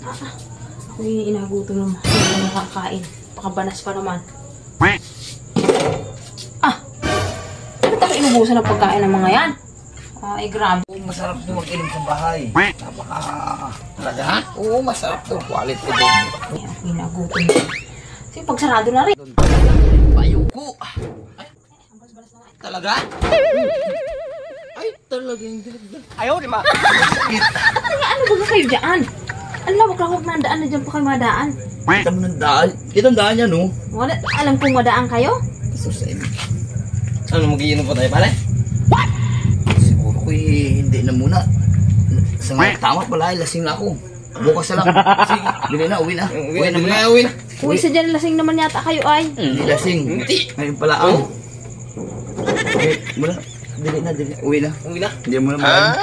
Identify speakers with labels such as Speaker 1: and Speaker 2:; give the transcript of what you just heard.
Speaker 1: Ako'y inagutom naman. Hindi na nakakain. Pakabanas pa naman. Ba't ako inubusan ng pagkain ng mga yan? Ay, grabe.
Speaker 2: Masarap ito mag-inom sa bahay. Napaka... Talaga ha? Oo, masarap ito. Quality din.
Speaker 1: Ay, ako inagutom naman. Sige, pagsarado na rin.
Speaker 2: Payuko. Ay, talaga? Ay, talaga yung dilag. Ayaw, di ma.
Speaker 1: Ano ba kayo dyan? Alam, wag lang na daan na dyan pa kayo madaan.
Speaker 2: Kita mo ng daan. Kita ang daan yan, no?
Speaker 1: Wala, alam kong madaan kayo?
Speaker 2: Susay. Ano, mag-iinom pa tayo, pala? What? Siguro ko hindi na muna. Sa nga, tama pala, lasing na ako. Bukas na lang. Sige, bili na, uwi na. Uwi na muna. Uwi na.
Speaker 1: Uy, sa dyan lasing naman yata kayo ay.
Speaker 2: Hindi lasing. Hindi. Ngayon pala ako. Okay, muna. Dili na, dili. Uwi na. Uwi na. Hindi mo na maraming.